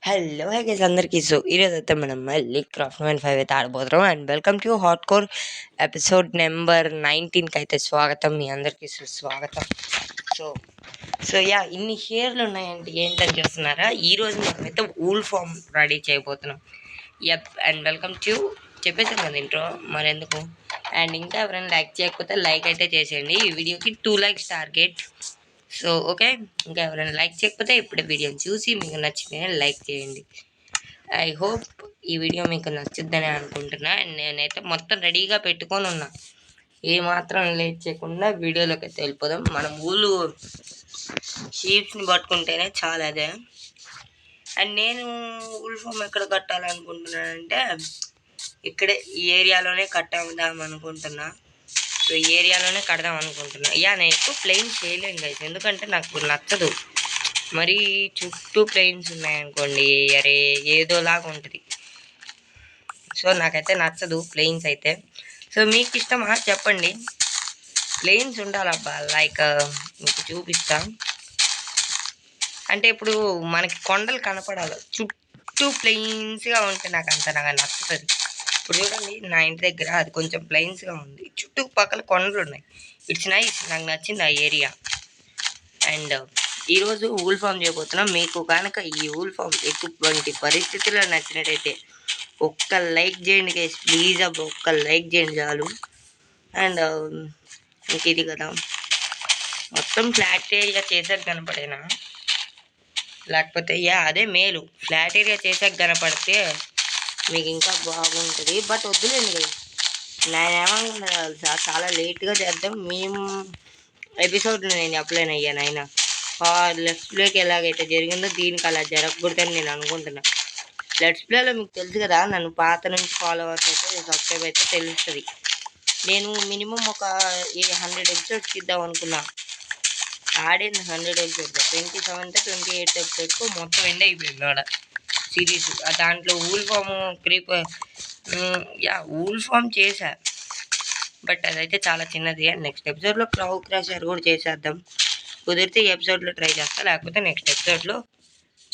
Hello hi guys అందరికీ. So ఈరోజైతే మనం మళ్ళీ క్రాఫ్ట్ మ్యాన్ 5 అయితే ఆడబోతున్నాం. And welcome to hardcore episode number 19కి అయితే స్వాగతం. మీ అందరికీ సుస్వాగతం. సో సో యా ఇన్ని షేర్లు ఉన్నాయంటే ఏంటని చూస్తున్నారా? ఈరోజు మనమైతే వూల్ ఫామ్ రెడీ చేయబోతున్నాం. యప్. అండ్ వెల్కమ్ టు చెప్పేసాను కదా ఇంట్రో, మరెందుకు. అండ్ ఇంకా ఎవరైనా లైక్ చేయకపోతే లైక్ అయితే చేసేయండి. ఈ వీడియోకి 2 likes టార్గెట్. సో ఓకే, ఇంకా ఎవరైనా లైక్ చేయకపోతే ఇప్పుడే వీడియోని చూసి మీకు నచ్చితే లైక్ చేయండి. ఐ హోప్ ఈ వీడియో మీకు నచ్చుద్దని అనుకుంటున్నా. అండ్ నేనైతే మొత్తం రెడీగా పెట్టుకొని ఉన్నా. ఏమాత్రం లేట్ చేయకుండా వీడియోలోకి అయితే వెళ్ళిపోదాం. మనం ఊళ్ళు షీప్స్ని పట్టుకుంటేనే చాలా అదే. అండ్ నేను ఊల్ ఫామ్ ఎక్కడ కట్టాలనుకుంటున్నానంటే ఇక్కడే ఈ ఏరియాలోనే కట్టాదాం అనుకుంటున్నా. సో ఈ ఏరియాలోనే కడదాం అనుకుంటున్నా. నేను ఎక్కువ ప్లెయిన్స్ చేయలేను గైస్, ఎందుకంటే నాకు నచ్చదు. మరి చుట్టూ ప్లెయిన్స్ ఉన్నాయనుకోండి, అరే ఏదోలాగా ఉంటుంది. సో నాకైతే నచ్చదు ప్లెయిన్స్ అయితే. సో మీకు ఇష్టమా చెప్పండి. ప్లెయిన్స్ ఉండాలబ్బా. లైక్ మీకు చూపిస్తా. అంటే ఇప్పుడు మనకి కొండలు కనపడాలి, చుట్టూ ప్లెయిన్స్గా ఉంటే నాకు నచ్చుతుంది. ఇప్పుడు చూడండి, నా ఇంటి దగ్గర అది కొంచెం ప్లెయిన్స్గా ఉంది, చుట్టుపక్కల కొండలు ఉన్నాయి. ఇట్స్ నైస్, నాకు నచ్చింది ఆ ఏరియా. అండ్ ఈరోజు వూల్ ఫామ్ చేయబోతున్నాం. మీకు కనుక ఈ వూల్ ఫామ్ ఎటువంటి పరిస్థితుల్లో నచ్చినట్టయితే ఒక్క లైక్ చేయండి గైస్, ప్లీజ్ అబ్బా, ఒక్క లైక్ చేయండి చాలు. అండ్ ఇంక ఇది కదా, మొత్తం ఫ్లాట్ ఏరియా చేసాక కనపడేనా, లేకపోతే అదే మేలు. ఫ్లాట్ ఏరియా చేసాక కనపడితే మీకు ఇంకా బాగుంటుంది. బట్ వద్దులేండి కదా, నేనేమనుకున్నా తెలుసా, చాలా లేట్గా చేద్దాం. మేము ఎపిసోడ్లో నేను చెప్పలేను అయ్యాను అయినా లెట్స్ ప్లేకి ఎలాగైతే జరిగిందో దీనికి అలా జరగకూడదని నేను అనుకుంటున్నా. లెట్స్ ప్లేలో మీకు తెలుసు కదా, నన్ను పాత నుంచి ఫాలోవర్స్ అయితే సబ్స్క్రైబ్ అయితే తెలుస్తుంది. నేను మినిమం ఒక 100 ఎపిసోడ్స్ ఇద్దాం అనుకున్నా. ఆడింది 100 ఎపిసోడ్స్, 27th 28th ఎపిసోడ్కు మొత్తం ఎండ్ అయిపోయింది ఆడ సిరీస్. దాంట్లో వూల్ ఫామ్ వూల్ ఫామ్ చేశా, బట్ అదైతే చాలా చిన్నది. అండ్ నెక్స్ట్ ఎపిసోడ్లో క్రౌ క్రాషర్ కూడా చేసేద్దాం. కుదిరితే ఈ ఎపిసోడ్లో ట్రై చేస్తా, లేకపోతే నెక్స్ట్ ఎపిసోడ్లో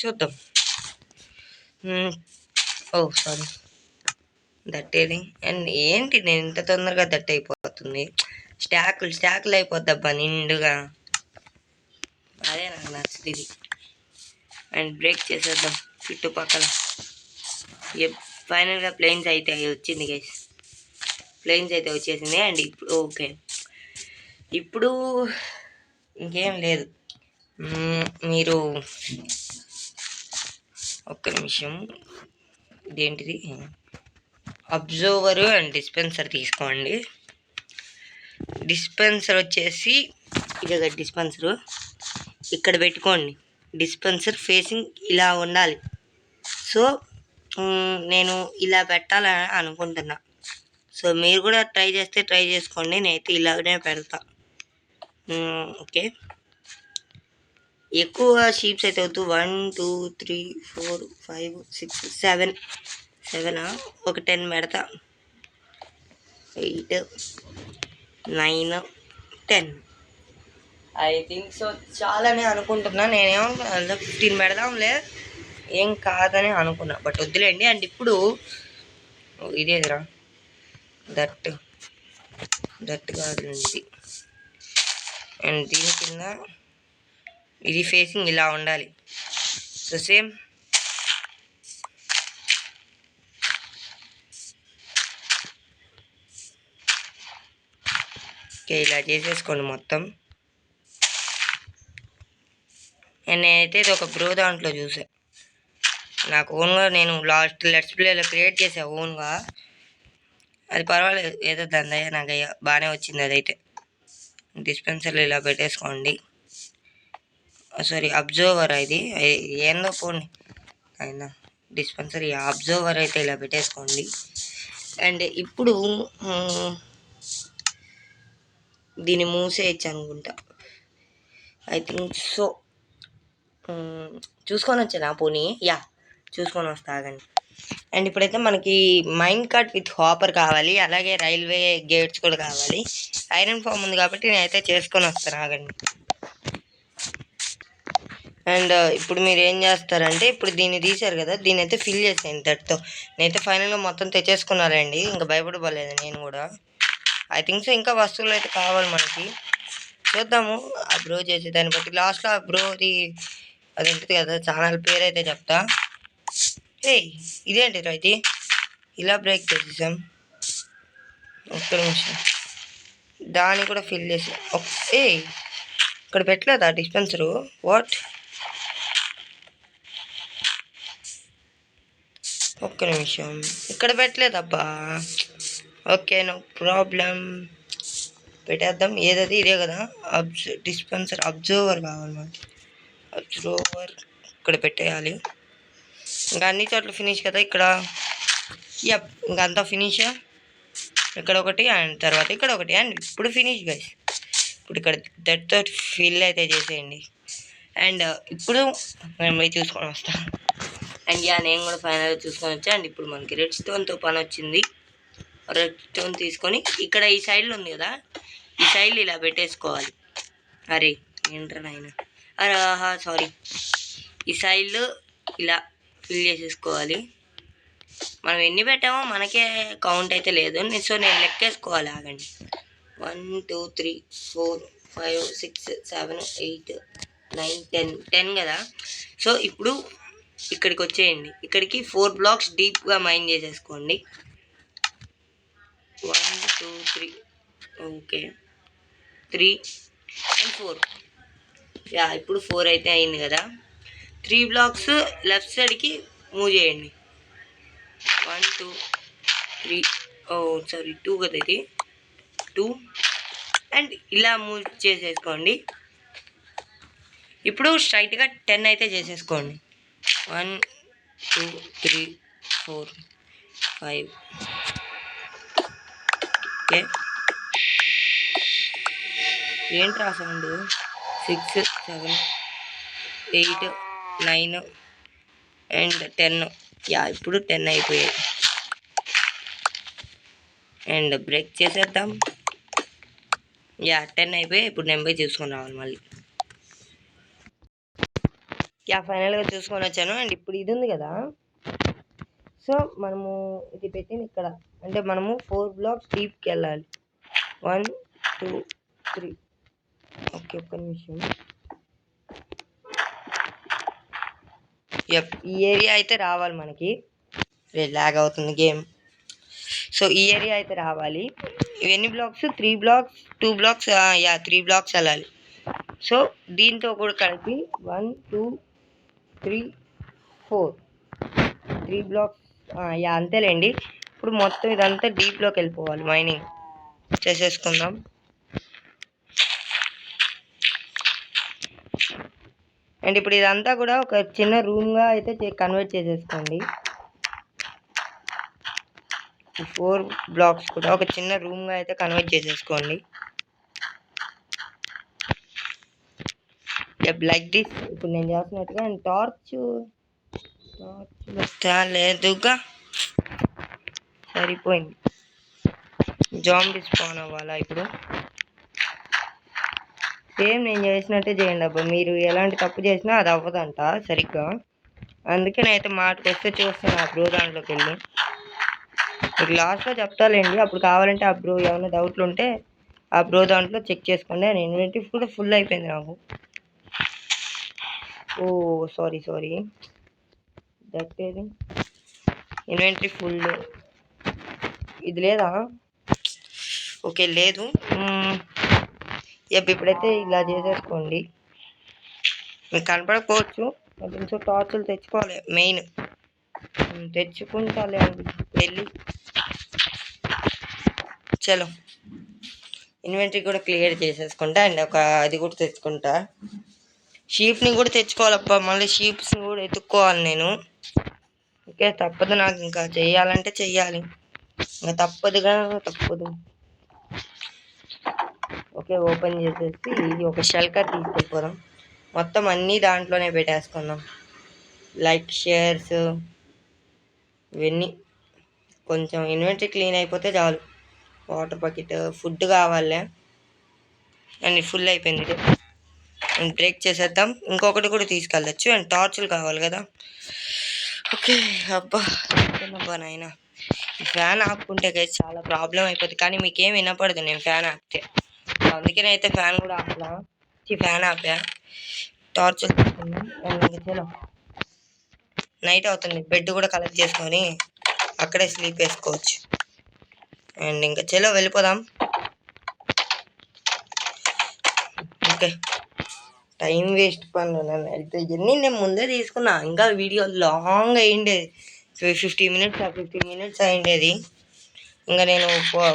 చూద్దాం. సారీ, దట్టేది. అండ్ ఏంటి నేను ఇంత తొందరగా దట్ అయిపోతుంది, స్టాకులు అయిపోద్దబ్బా నిండుగా. అదే నాకు నచ్చుతుంది. అండ్ బ్రేక్ చేసేద్దాం చుట్టుపక్కల. ఫైనల్గా ప్లేన్స్ అయితే వచ్చింది గైస్, ప్లేన్స్ అయితే వచ్చేసింది. అండ్ ఇప్పుడు ఓకే, ఇప్పుడు ఇంకేం లేదు. మీరు ఒక్క నిమిషం, ఇదేంటిది, అబ్జర్వరు అండ్ డిస్పెన్సర్ తీసుకోండి. డిస్పెన్సర్ వచ్చేసి ఇదే డిస్పెన్సరు, ఇక్కడ పెట్టుకోండి. డిస్పెన్సర్ ఫేసింగ్ ఇలా ఉండాలి. సో నేను ఇలా పెట్టాలని అనుకుంటున్నా. సో మీరు కూడా ట్రై చేస్తే ట్రై చేసుకోండి, నేనైతే ఇలాగనే పెడతా. ఓకే, ఎక్కువ షీప్స్ అయితే వద్దు. 1 2 3 4 5 6 7 ఒక 10 పెడతా. 8 9 10 ఐ థింక్ సో చాలని అనుకుంటున్నా. నేనేమో 15 పెడదాంలే, ఏం కాదని అనుకున్నా, బట్ వద్దులేండి. అండ్ ఇప్పుడు ఇదేదిరా, దట్ కాదులేండి. అండ్ దీని కింద ఇది ఫేసింగ్ ఇలా ఉండాలి. సో సేమ్ ఓకే, ఇలా చేసేసుకోండి మొత్తం. నేనైతే ఇది ఒక బ్రో దాంట్లో చూసా, నాకు ఓన్గా నేను లాస్ట్ లెట్స్ ప్లేలో క్రియేట్ చేసా ఓన్గా. అది పర్వాలేదు, ఏదో దందయ్య నాకు బాగానే వచ్చింది అదైతే. డిస్పెన్సర్లు ఇలా పెట్టేసుకోండి. సారీ, అబ్జర్వర్ ఇది ఏందో పోండి అయినా. డిస్పెన్సర్ అబ్జర్వర్ అయితే ఇలా పెట్టేసుకోండి. అండ్ ఇప్పుడు దీన్ని మూసేయచ్చు అనుకుంటా, ఐ థింక్ సో. చూసుకొని వచ్చాను పోనీ, చూసుకొని వస్తా ఆగండి. అండ్ ఇప్పుడైతే మనకి మైన్ కార్ట్ విత్ హాపర్ కావాలి, అలాగే రైల్వే గేట్స్ కూడా కావాలి. ఐరన్ ఫామ్ ఉంది కాబట్టి నేనైతే చేసుకొని వస్తాను ఆగండి. అండ్ ఇప్పుడు మీరు ఏం చేస్తారంటే ఇప్పుడు దీన్ని తీశారు కదా, దీన్ని అయితే ఫిల్ చేసేయండి దట్తో. నేనైతే ఫైనల్గా మొత్తం తెచ్చేసుకున్నారండి, ఇంకా భయపడలేదు నేను కూడా. ఐ థింక్ సో ఇంకా వస్తువులు అయితే కావాలి మనకి, చూద్దాము ఆ బ్రో చేసే దాన్ని బట్టి. లాస్ట్లో ఆ బ్రోది అది ఉంటుంది కదా ఛానల్ పేరు అయితే చెప్తా. ఇదేంటి రైతి ఇలా బ్రేక్ చేసేసాం. ఒక్క నిమిషం, దాన్ని కూడా ఫిల్ చేసి ఇక్కడ పెట్టలేదా డిస్పెన్సరు? వాట్? ఒక్క నిమిషం, ఇక్కడ పెట్టలేదబ్బా. ఓకే, నో ప్రాబ్లం, పెట్టేద్దాం. ఏదది ఇదే కదా, డిస్పెన్సర్ అబ్జర్వర్ కావాలి మనకి. అబ్జర్వర్ ఇక్కడ పెట్టేయాలి. ఇంకా అన్ని చోట్ల ఫినిష్ కదా ఇక్కడ. యప్, ఇంకా అంతా ఫినిష్. ఇక్కడ ఒకటి అండ్ తర్వాత ఇక్కడ ఒకటి అండ్ ఇప్పుడు ఫినిష్ గైస్. ఇప్పుడు ఇక్కడ దట్తో ఫిల్ అయితే చేసేయండి. అండ్ ఇప్పుడు నేను పోయి చూసుకొని వస్తాను. అండ్ నేను కూడా ఫైనల్గా చూసుకొని వచ్చా. అండ్ ఇప్పుడు మనకి రెడ్ స్టోన్తో పని వచ్చింది. రెడ్ స్టోన్ తీసుకొని ఇక్కడ ఈ సైడ్లో ఉంది కదా, ఈ సైడ్లో ఇలా పెట్టేసుకోవాలి. అరే ఏంట్రా నాయన, అరే సారీ, ఈ సైడ్లో ఇలా ఫిల్ చేసేసుకోవాలి. మనం ఎన్ని పెట్టామో మనకే కౌంట్ అయితే లేదు, సో నేను లెక్కేసుకోవాలి. ఆగండి, 1 2 3 4 5 6 7 8 9 10 కదా. సో ఇప్పుడు ఇక్కడికి వచ్చేయండి. ఇక్కడికి 4 బ్లాక్స్ డీప్గా మైన్ చేసేసుకోండి. 1 2 3 ఓకే 3 అండ్ 4. ఇప్పుడు 4 అయితే అయింది కదా. 3 బ్లాక్స్ లెఫ్ట్ సైడ్కి మూవ్ చేయండి. 1 2 3 సారీ 2 కదా, ఇది 2 అండ్ ఇలా మూవ్ చేసేసుకోండి. ఇప్పుడు స్ట్రైట్గా 10 అయితే చేసేసుకోండి. 1 2 3 4 5 ఓకే. ఏంట్రా సౌండ్? 6 7 8 9 అండ్ 10. ఇప్పుడు 10 అయిపోయాయి. అండ్ బ్రేక్ చేసేద్దాం. 10 అయిపోయాయి. ఇప్పుడు నేను పోయి చూసుకొని రావాలి మళ్ళీ. ఫైనల్గా చూసుకొని వచ్చాను. అండ్ ఇప్పుడు ఇది ఉంది కదా, సో మనము ఇది పెట్టింది ఇక్కడ, అంటే మనము 4 బ్లాక్స్ డీప్కి వెళ్ళాలి. 1 2 3 ఓకే, ఒక్క నిమిషం. ఈ ఏరియా అయితే రావాలి మనకి. లాగ్ అవుతుంది గేమ్. సో ఈ ఏరియా అయితే రావాలి. ఎన్ని బ్లాక్స్? 3 బ్లాక్స్, 2 బ్లాక్స్, 3 బ్లాక్స్ వెళ్ళాలి. సో దీంతో కూడా కలిపి 1 2 3 4 3 బ్లాక్స్, అంతేలేండి. ఇప్పుడు మొత్తం ఇదంతా డీప్లోకి వెళ్ళిపోవాలి. మైనింగ్ చేసేసుకుందాం. అండ్ ఇప్పుడు ఇదంతా కూడా ఒక చిన్న రూమ్గా అయితే కన్వర్ట్ చేసేసుకోండి. 4 బ్లాక్స్ కూడా ఒక చిన్న రూమ్గా అయితే కన్వర్ట్ చేసేసుకోండి. Like this. ఇప్పుడు నేను చేస్తున్నట్టుగా. అండ్ టార్చ్ లేదుగా, సరిపోయింది. జాంబీ స్పాన్ అవ్వాలా ఇప్పుడు? సేమ్ నేను చేసినట్టే చేయండి అబ్బా. మీరు ఎలాంటి తప్పు చేసినా అది అవ్వదంట సరిగ్గా. అందుకే నేనైతే మాటకు వస్తే చూస్తాను ఆ బ్రో దాంట్లోకి వెళ్ళి. మీకు లాస్ట్లో చెప్తాలేండి. అప్పుడు కావాలంటే ఆ బ్రో ఏమైనా డౌట్లు ఉంటే ఆ బ్రో దాంట్లో చెక్ చేసుకోండి. నేను ఇన్వెంటరీ కూడా ఫుల్ అయిపోయింది నాకు. సారీ దట్ ఏది ఇన్వెంటరీ ఫుల్. ఇది లేదా? ఓకే లేదు. ఇప్పుడైతే ఇలా చేసేసుకోండి. మీకు కనపడకపోవచ్చు, కొంచెం టార్చులు తెచ్చుకోవాలి మెయిన్. తెచ్చుకుంటాలే అండి వెళ్ళి. చలో ఇన్వెంటరీ కూడా క్లియర్ చేసేసుకుంటా. అండ్ ఒక అది కూడా తెచ్చుకుంటా. షీప్ని కూడా తెచ్చుకోవాలబ్బా. మళ్ళీ షీప్స్ని కూడా ఎత్తుక్కోవాలి నేను. ఓకే, తప్పదు నాకు. ఇంకా చెయ్యాలంటే చెయ్యాలి, ఇంకా తప్పదు. ఓకే, ఓపెన్ చేసేసి ఇది ఒక షెల్కర్ తీసుకెళ్ళిపోదాం. మొత్తం అన్నీ దాంట్లోనే పెట్టేసుకుందాం. లైక్ షేర్స్ ఇవన్నీ. కొంచెం ఇన్వెంటరీ క్లీన్ అయిపోతే చాలు. వాటర్ బకెట్, ఫుడ్ కావాలి. అండ్ ఫుల్ అయిపోయింది. బ్రేక్ చేసేద్దాం. ఇంకొకటి కూడా తీసుకెళ్ళచ్చు. అండ్ టార్చులు కావాలి కదా. ఓకే. అబ్బా నాయన, ఈ ఫ్యాన్ ఆపుకుంటే చాలా ప్రాబ్లం అయిపోతుంది. కానీ మీకేం వినపడదు నేను ఫ్యాన్ ఆపితే. అందుకనే అయితే ఫ్యాన్ కూడా ఆపలా. ఫ్యాన్ ఆపా. టార్చులు తీసుకున్నాం. అండ్ నైట్ అవుతుంది. బెడ్ కూడా కలెక్ట్ చేసుకొని అక్కడే స్లీప్ వేసుకోవచ్చు. అండ్ ఇంకా చలో వెళ్ళిపోదాం. ఓకే, టైం వేస్ట్ పనులు నన్ను అయితే ఇవన్నీ నేను ముందే తీసుకున్నా. ఇంకా వీడియో లాంగ్ అయ్యిండేది. 15 మినిట్స్ అయ్యిండేది. ఇంకా నేను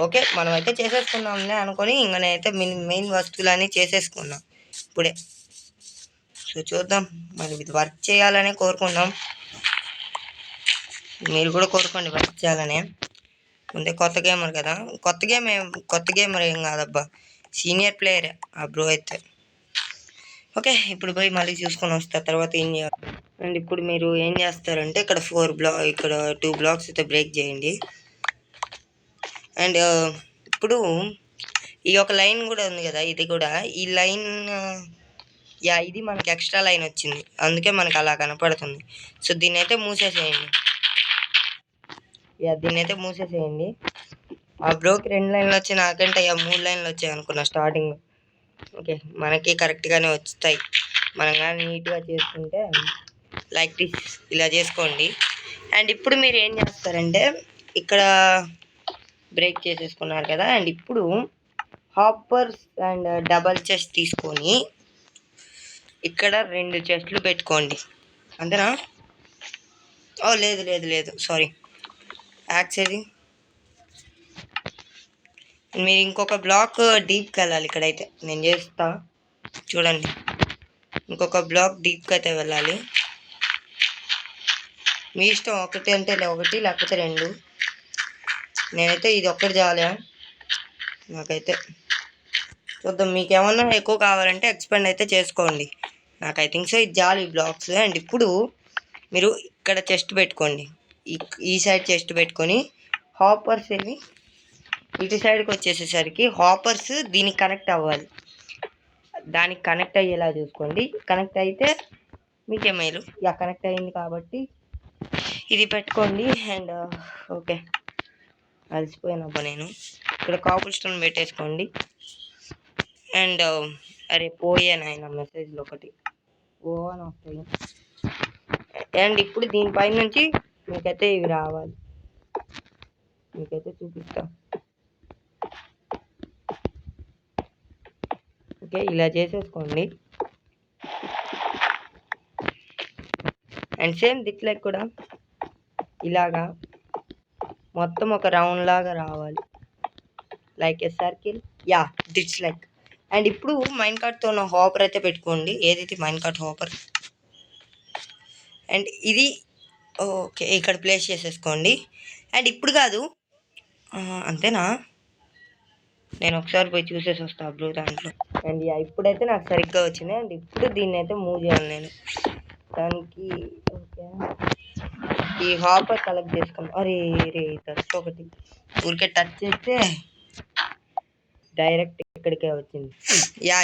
ఓకే మనం అయితే చేసేసుకున్నాంలే అనుకొని ఇంకా నేనైతే మెయిన్ వస్తువులన్నీ చేసేసుకున్నా ఇప్పుడే. సో చూద్దాం, మరి ఇది వర్క్ చేయాలనే కోరుకుందాం. మీరు కూడా కోరుకోండి వర్క్ చేయాలనే. ముందే కొత్త గేమర్ కదా. కొత్త గేమర్ ఏం కాదబ్బా, సీనియర్ ప్లేయరే ఆ బ్రో అయితే. ఓకే, ఇప్పుడు పోయి మళ్ళీ చూసుకొని వస్తా తర్వాత ఏం చేయాలి. అండ్ ఇప్పుడు మీరు ఏం చేస్తారంటే ఇక్కడ 2 బ్లాక్స్ అయితే బ్రేక్ చేయండి. అండ్ ఇప్పుడు ఈ ఒక లైన్ కూడా ఉంది కదా, ఇది కూడా ఈ లైన్ ఇది మనకి ఎక్స్ట్రా లైన్ వచ్చింది, అందుకే మనకి అలా కనపడుతుంది. సో దీన్ని అయితే మూసేసేయండి. ఆ బ్రోకి 2 లైన్లు వచ్చి నాకంటే 3 లైన్లు వచ్చాయి అనుకున్నా స్టార్టింగ్. ఓకే, మనకి కరెక్ట్గానే వస్తాయి. మనం కానీ నీట్గా చేసుకుంటే లైక్ దిస్ ఇలా చేసుకోండి. అండ్ ఇప్పుడు మీరు ఏం చేస్తారంటే ఇక్కడ బ్రేక్ చేసేసుకున్నారు కదా. అండ్ ఇప్పుడు హాపర్స్ అండ్ డబల్ చెస్ట్ తీసుకొని ఇక్కడ 2 చెస్ట్లు పెట్టుకోండి. అంతేనా? లేదు సారీ, యాక్స్ ఏది. మీరు ఇంకొక బ్లాక్ డీప్కి వెళ్ళాలి. ఇక్కడైతే నేను చేస్తా చూడండి. ఇంకొక బ్లాక్ డీప్కి అయితే వెళ్ళాలి. మీ ఇష్టం, ఒకటి అంటే ఒకటి లేకపోతే 2. నేనైతే ఇది ఒక్కటి చాలే నాకైతే. చూద్దాం, మీకు ఏమన్నా ఎక్కువ కావాలంటే ఎక్స్పెండ్ అయితే చేసుకోండి. నాకు ఐ థింక్ సో ఇది చాలు ఈ బ్లాక్స్. అండ్ ఇప్పుడు మీరు ఇక్కడ చెస్ట్ పెట్టుకోండి. ఈ సైడ్ చెస్ట్ పెట్టుకొని హాపర్స్ ఏవి ఇటు సైడ్కి వచ్చేసేసరికి హాపర్స్ దీనికి కనెక్ట్ అవ్వాలి. దానికి కనెక్ట్ అయ్యేలా చూసుకోండి. కనెక్ట్ అయితే మీకే మేలు. కనెక్ట్ అయ్యింది కాబట్టి ఇది పెట్టుకోండి. అండ్ ఓకే, అలసిపోయినబ్బా నేను. ఇక్కడ కాపుల్ స్టోన్ పెట్టేసుకోండి. అండ్ అరే పోయాను ఆయన మెసేజ్లో ఒకటి అని వస్తాయి. అండ్ ఇప్పుడు దీనిపై నుంచి మీకైతే ఇవి రావాలి. మీకైతే చూపిస్తా. ఓకే, ఇలా చేసేసుకోండి. అండ్ సేమ్ దిట్లకి కూడా ఇలాగా మొత్తం ఒక రౌండ్ లాగా రావాలి, like a circle. That's like. And ఇప్పుడు మైన్ కార్ట్తో ఉన్న హాపర్ అయితే పెట్టుకోండి. ఏదైతే మైన్ కార్ట్ హాపర్. అండ్ ఇది ఓకే ఇక్కడ ప్లేస్ చేసేసుకోండి. అండ్ ఇప్పుడు కాదు, అంతేనా? నేను ఒకసారి పోయి చూసేసి వస్తా బ్లూ దాంట్లో. అండ్ ఇప్పుడైతే నాకు సరిగ్గా వచ్చింది. అండ్ ఇప్పుడు దీన్ని అయితే మూవ్ చేయాలి నేను. దానికి ఓకే ఈ హాపర్ కలెక్ట్ చేసుకున్నాం. అరే టచ్ ఒకటి ఊరికే టచ్ చేస్తే డైరెక్ట్ ఇక్కడికే వచ్చింది.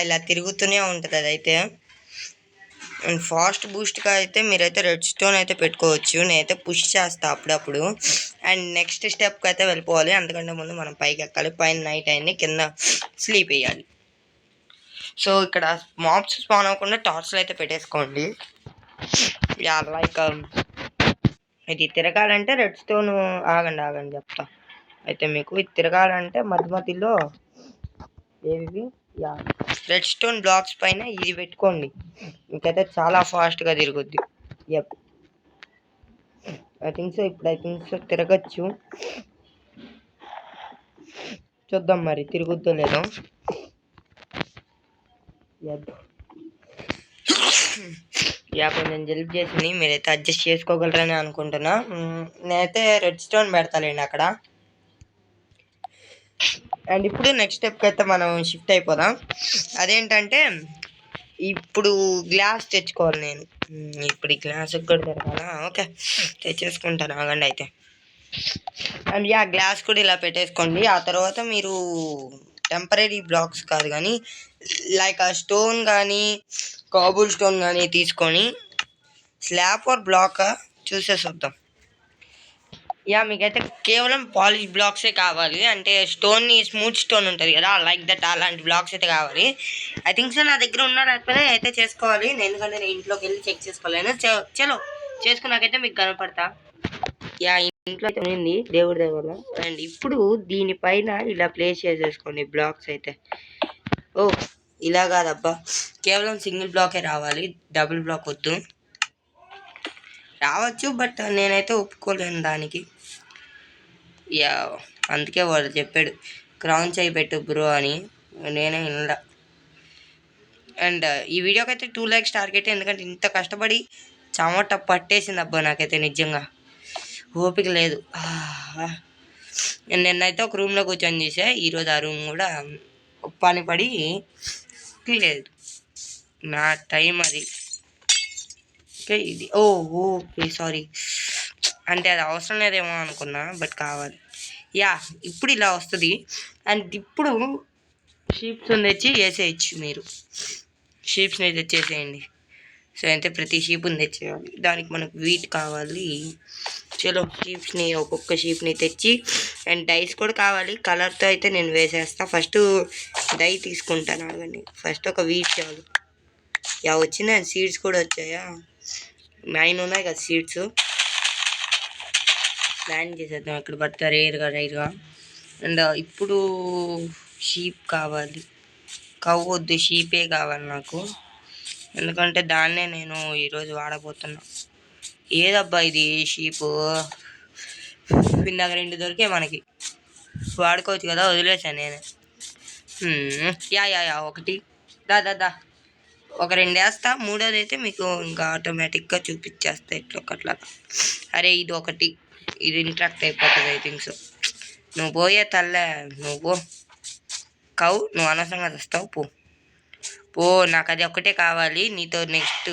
ఇలా తిరుగుతూనే ఉంటుంది అదైతే. అండ్ ఫాస్ట్ బూస్ట్గా అయితే మీరైతే రెడ్ స్టోన్ అయితే పెట్టుకోవచ్చు. నేనైతే పుష్ చేస్తా అప్పుడప్పుడు. అండ్ నెక్స్ట్ స్టెప్కి అయితే వెళ్ళిపోవాలి. అందుకంటే ముందు మనం పైకి ఎక్కాలి. పైన నైట్ అయింది, కింద స్లీప్ వేయాలి. సో ఇక్కడ మాబ్స్ స్పాన్ అవ్వకుండా టార్చ్లు అయితే పెట్టేసుకోండి. లైక్ ఇది తిరగాలంటే రెడ్ స్టోన్ ఆగండి చెప్తా. అయితే మీకు ఇది తిరగాలంటే మధ్యలో ఏవి రెడ్ స్టోన్ బ్లాక్స్ పైన ఇది పెట్టుకోండి. మీకైతే చాలా ఫాస్ట్గా తిరుగుద్ది. ఐ థింక్ సో తిరగచ్చు. చూద్దాం మరి తిరుగుద్దో లేదో. కొంచెం జల్ప్ చేసింది, మీరైతే అడ్జస్ట్ చేసుకోగలరని అనుకుంటున్నా. నేనైతే రెడ్ స్టోన్ పెడతాలేండి అక్కడ. అండ్ ఇప్పుడు నెక్స్ట్ స్టెప్కి అయితే మనం షిఫ్ట్ అయిపోదాం. అదేంటంటే ఇప్పుడు గ్లాస్ తెచ్చుకోవాలి నేను. ఇప్పుడు ఈ గ్లాస్కి కూడా తిరగాలా. ఓకే, తెచ్చేసుకుంటాను ఆగండి అయితే. అండ్ గ్లాస్ కూడా ఇలా పెట్టేసుకోండి. ఆ తర్వాత మీరు టెంపరీ బ్లాక్స్ కాదు కానీ లైక్ ఆ స్టోన్ కానీ కాబుల్ స్టోన్ కానీ తీసుకొని స్లాబ్ ఆర్ బ్లాక్ చూసేసొద్దాం. యా మీకైతే కేవలం పాలిష్ బ్లాక్సే కావాలి, అంటే స్టోన్ని స్మూత్ స్టోన్ ఉంటుంది కదా లైక్ దట్, అలాంటి బ్లాక్స్ అయితే కావాలి. ఐ థింక్ సో నా దగ్గర ఉన్న లేకపోతే అయితే చేసుకోవాలి, ఎందుకంటే నేను ఇంట్లోకి వెళ్ళి చెక్ చేసుకోలేను. చలో చేసుకున్నాకైతే మీకు కనపడతా. యా ఇంట్లో అయితే ఉంది దేవుడి దగ్గర. అండ్ ఇప్పుడు దీనిపైన ఇలా ప్లేస్ చేసేసుకోండి బ్లాక్స్ అయితే. ఓ ఇలా కాదబ్బా, కేవలం సింగిల్ బ్లాకే రావాలి, డబుల్ బ్లాక్ వద్దు. రావచ్చు బట్ నేనైతే ఒప్పుకోలేను దానికి. యా అందుకే వాడు చెప్పాడు క్రౌన్ చేయి పెట్టు బ్రో అని, నేనే వినలా. అండ్ ఈ వీడియోకి అయితే 2 lakhs టార్గెట్, ఎందుకంటే ఇంత కష్టపడి చెమట పట్టేసింది అబ్బా నాకైతే నిజంగా ఓపిక లేదు. నిన్నైతే ఒక రూమ్లో కూర్చొని చూసా, ఈరోజు ఆ రూమ్ కూడా పని పడి లేదు, నా టైం అది. ఓకే ఇది ఓకే సారీ, అంటే అది అవసరం లేదేమో అనుకున్నా బట్ కావాలి. యా ఇప్పుడు ఇలా వస్తుంది. అండ్ ఇప్పుడు షీప్స్ని తెచ్చి వేసేయచ్చు, మీరు షీప్స్ని తెచ్చేసేయండి. సో అయితే ప్రతి షీప్ని తెచ్చేయాలి, దానికి మనకు వీట్ కావాలి. చలో షీప్స్ని ఒక్కొక్క షీప్ని తెచ్చి, అండ్ డైస్ కూడా కావాలి. కలర్తో అయితే నేను వేసేస్తా. ఫస్ట్ డై తీసుకుంటాను ఆగండి, ఫస్ట్ ఒక వీట్ చాలు. యా వచ్చింది, అండ్ సీడ్స్ కూడా వచ్చాయా, 9 ఉన్నాయి కదా సీడ్స్. ప్లాన్ చేసేద్దాం ఎక్కడ పడతా రేరుగా. అండ్ ఇప్పుడు షీప్ కావాలి, కవ్వు వద్దు, షీపే కావాలి నాకు, ఎందుకంటే దాన్నే నేను ఈరోజు వాడబోతున్నా. ఏదబ్బా ఇది షీపు, ఇందాక 2 దొరికే మనకి, వాడుకోవచ్చు కదా, వదిలేసాను నేనే. యా ఒకటి దా ఒక 2 వేస్తా, మూడోది అయితే మీకు ఇంకా ఆటోమేటిక్గా చూపించేస్తా ఇట్లా ఒకట్లా. అరే ఇది ఒకటి, ఇది ఇంట్రాక్ట్ అయిపోతుంది ఐ థింక్ సో. నువ్వు పోయే తల్లే, నువ్వు పో కవు, నువ్వు అనవసరంగా తెస్తావు, పో నాకు అది ఒక్కటే కావాలి. నీతో నెక్స్ట్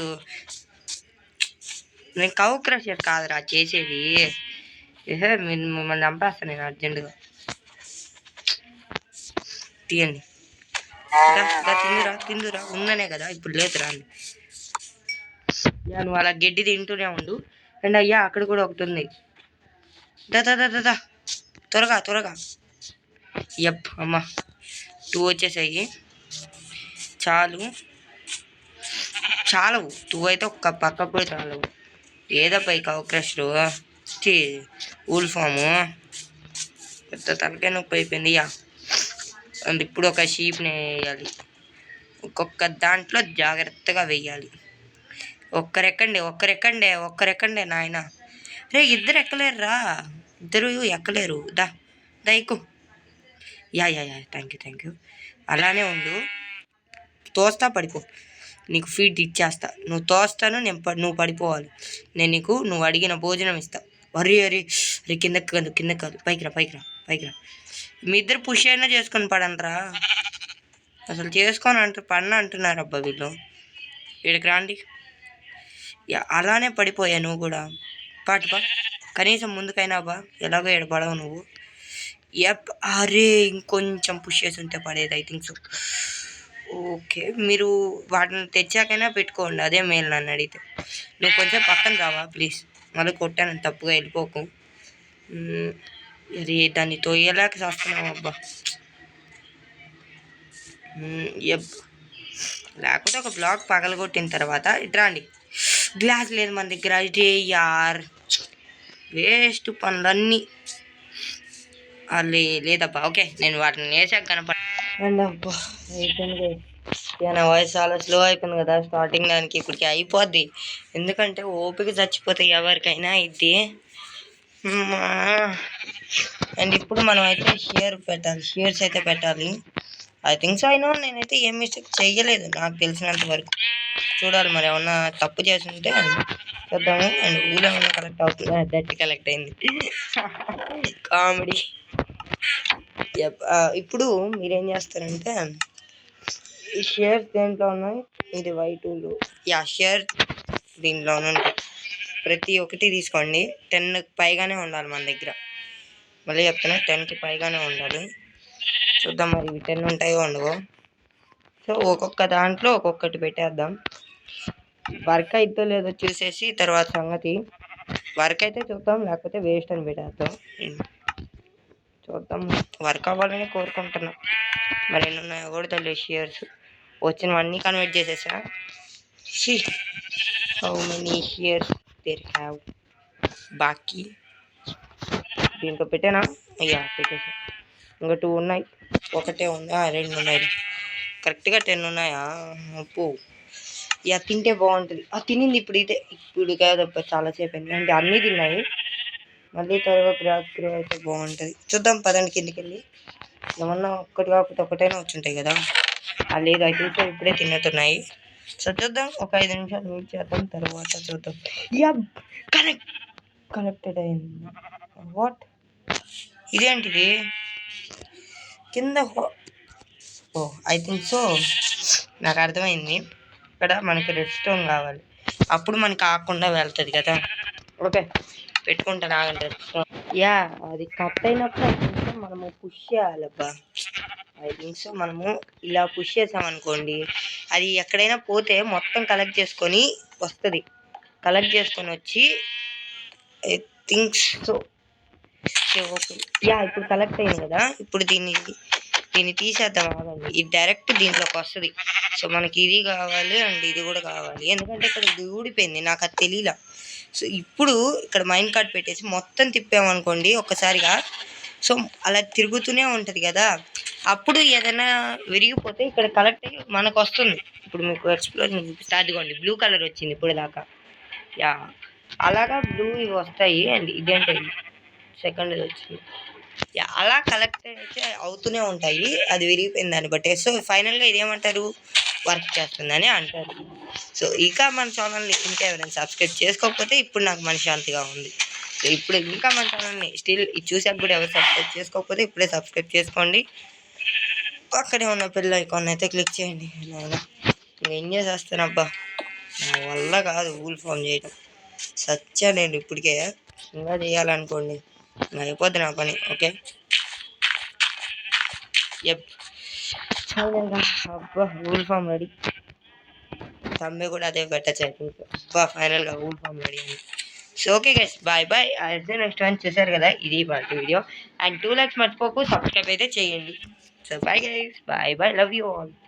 నేను కవు క్రషర్ కాదురా చేసేది, మిమ్మల్ని చంపేస్తాను నేను అర్జెంటుగా. తీయండి, తిందురా ఉన్ననే కదా, ఇప్పుడు లేదురా. యా నువ్వు అలా గడ్డి తింటూనే ఉండు. అండ్ అయ్యా అక్కడ కూడా ఒకటి ఉంది, దా త్వరగా. యప్ అమ్మ 2 వచ్చేసాయి, చాలవు 2 అయితే ఒక్క పక్క కూడా చాలవు. ఏదప్పా ఈ కవ్ క్రషరు, ఊల్ ఫాము, పెద్ద తలకాయ నొప్పి అయిపోయింది. యా అండ్ ఇప్పుడు ఒక షీప్ని వేయాలి, ఒక్కొక్క దాంట్లో జాగ్రత్తగా వేయాలి. ఒక్కరెక్కండి నాయన. రే ఇద్దరు ఎక్కలేరురా, ఇద్దరు ఎక్కలేరు. దా ఎక్కు. Yeah thank you. అలానే ఉండు, తోస్తా పడిపో, నీకు ఫీడ్ ఇచ్చేస్తా. నువ్వు తోస్తాను, నువ్వు పడిపోవాలి. నేను నీకు నువ్వు అడిగిన భోజనం ఇస్తా. అరే కిందకి కాదు, పైకి రా. మీ ఇద్దరు పుష్ అయినా చేసుకొని పడనరా, అసలు చేసుకొని పడిన అంటున్నారు అబ్బా వీళ్ళు. వీడికి రాండి. అలానే పడిపోయా నువ్వు కూడా, పాటుపా కనీసం ముందుకైనా బా, ఎలాగో పడవు నువ్వు. అరే ఇంకొంచెం పుష్ చేసి ఉంటే పడేది ఐ థింక్ సో. ఓకే మీరు వాటిని తెచ్చాకైనా పెట్టుకోండి, అదే మేలు నన్ను అడిగితే. నువ్వు కొంచెం పక్కన రావా ప్లీజ్, మళ్ళీ కొట్టాను తప్పుగా వెళ్ళిపోకు. అరే దాన్ని తొయ్యలేక చేస్తున్నావు అబ్బా. లేకపోతే ఒక బ్లాక్ పగలగొట్టిన తర్వాత ఇట్రాండి. గ్లాస్ లేదు మన దగ్గర, ఇదే యార్ వేస్ట్ పనులన్నీ. లేదబ్బా. ఓకే నేను వాటిని వేసాక కనపడండి అబ్బా. అయిపోయింది, నా వాయిస్ చాలా స్లో అయిపోయింది కదా స్టార్టింగ్ దానికి, ఇప్పటికి అయిపోద్ది. ఎందుకంటే ఓపిక చచ్చిపోతాయి ఎవరికైనా ఇది. అండ్ ఇప్పుడు మనం అయితే షేర్స్ అయితే పెట్టాలి. ఐ థింక్ సో అయినా నేనైతే ఏం మిస్టేక్ చెయ్యలేదు నాకు తెలిసినంత వరకు. చూడాలి మరి ఏమన్నా తప్పు చేసి ఉంటే చూద్దాము. అండ్ ఊళ్ళో ఏమన్నా కలెక్ట్ అవుతుందా, దట్టి కలెక్ట్ అయింది కామెడీ. ఇప్పుడు మీరేం చేస్తారంటే ఈ షేర్స్ దేంట్లో ఉన్నాయి, ఇది వైట్ ఊళ్ళు. షేర్ దీంట్లోనే ఉంటాయి, ప్రతి ఒక్కటి తీసుకోండి. 10కి పైగానే ఉండాలి మన దగ్గర. మళ్ళీ చెప్తున్నా 10కి పైగానే ఉండాలి. చూద్దాం మరి ఇవి 10 ఉంటాయో ఉండవో. సో ఒక్కొక్క దాంట్లో ఒక్కొక్కటి పెట్టేద్దాం. వర్క్ అయితే లేదో చూసేసి తర్వాత సంగతి. వర్క్ అయితే చూద్దాం, లేకపోతే వేస్ట్ అని పెట్టేద్దాం. చూద్దాం, వర్క్ అవ్వాలని కోరుకుంటున్నా. మరి ఎన్ని ఉన్నాయో కూడా తెలియదు షేర్స్. వచ్చినవన్నీ కన్వర్ట్ చేసేసా. How many shares there have బాకీ. దీంట్లో పెట్టానా? అయ్యా పెట్టేసా. ఇంకా 2 ఉన్నాయి. ఒకటే ఉందా? 2 ఉన్నాయి. కరెక్ట్గా 10 ఉన్నాయా? అప్పు ఇక తింటే బాగుంటుంది. తినింది ఇప్పుడు కాదబ్బా, చాలాసేపు అయింది. అంటే అన్నీ తిన్నాయి. మళ్ళీ తర్వాత రాత్రి అయితే బాగుంటుంది. చూద్దాం పదండి కిందికి వెళ్ళి. ఏమన్నా ఒక్కటి కాకపోతే ఒకటైనా వచ్చుంటాయి కదా. లేదు అయితే ఇప్పుడే తిన్నట్టున్నాయి. సో చూద్దాం, ఒక 5 నిమిషాలు వెయిట్ చేద్దాం, తర్వాత చూద్దాం. యా కనెక్టెడ్ అయింది. వాట్ ఇదేంటిది కింద? ఓ ఐ థింక్ సో, నాకు అర్థమైంది. ఇక్కడ మనకి రెడ్ స్టోన్ కావాలి, అప్పుడు మనకి ఆకుండా వెళ్తుంది కదా. ఓకే పెట్టుకుంటాను ఆగండి. రెడ్ స్టోన్ యా అది కట్ అయినప్పుడు ఐ థింక్ సో మనము పుష్ చేయాలబ్బా. ఐ థింక్ సో మనము ఇలా పుష్ చేసామనుకోండి, అది ఎక్కడైనా పోతే మొత్తం కలెక్ట్ చేసుకొని వస్తుంది. కలెక్ట్ చేసుకొని వచ్చి ఐ థింక్ సో యా ఇప్పుడు కలెక్ట్ అయింది కదా. ఇప్పుడు దీన్ని తీసేద్దాం ఆగండి. ఇది డైరెక్ట్ దీంట్లోకి వస్తుంది. సో మనకి ఇది కావాలి అండ్ ఇది కూడా కావాలి, ఎందుకంటే ఇక్కడ ఇది ఊడిపోయింది, నాకు అది తెలియలా. సో ఇప్పుడు ఇక్కడ మైండ్ కార్డ్ పెట్టేసి మొత్తం తిప్పామనుకోండి ఒక్కసారిగా, సో అలా తిరుగుతూనే ఉంటుంది కదా. అప్పుడు ఏదైనా విరిగిపోతే ఇక్కడ కలెక్ట్ అయ్యి మనకు వస్తుంది. ఇప్పుడు మీకు ఎక్స్ప్లోరింగ్ చూపిస్తే అదిగోండి బ్లూ కలర్ వచ్చింది ఇప్పుడు దాకా. యా అలాగా బ్లూ ఇవి వస్తాయి. అండ్ ఇదేంటి సెకండ్ వచ్చింది. అలా కలెక్ట్ అయితే అవుతూనే ఉంటాయి, అది విరిగిపోయింది దాన్ని బట్టి. సో ఫైనల్గా ఇదేమంటారు, వర్క్ చేస్తుందని అంటారు. సో ఇంకా మన ఛానల్ని ఇంకా ఎవరైనా సబ్స్క్రైబ్ చేసుకోకపోతే ఇప్పుడు నాకు మనశ్శాంతిగా ఉంది. సో ఇప్పుడు ఇంకా మన ఛానల్ని స్టిల్ ఇది చూసాక కూడా ఎవరు సబ్స్క్రైబ్ చేసుకోకపోతే ఇప్పుడే సబ్స్క్రైబ్ చేసుకోండి. అక్కడే ఉన్న పిల్ల ఐకాన్ అయితే క్లిక్ చేయండి. నేను ఏం చేసేస్తానబ్బా, నా వల్ల కాదు వూల్ ఫామ్ చేయడం. సచ్చా నేను ఇప్పటికే, ఇంకా చేయాలనుకోండి అయిపోద్ది నా పని. ఓకే అబ్బా వూల్ ఫామ్ రెడీ. తమ్మి కూడా అదే పెట్టచ్చు అబ్బా. ఫైనల్గా వూల్ ఫామ్ రెడీ అని. So okay guys, bye bye. అయితే నెక్స్ట్ వన్ చూసారు కదా, ఇది పార్టీ వీడియో. అండ్ 2 likes మర్చిపోకు, సబ్స్క్రైబ్ అయితే చేయండి. So bye guys, bye bye, love you all.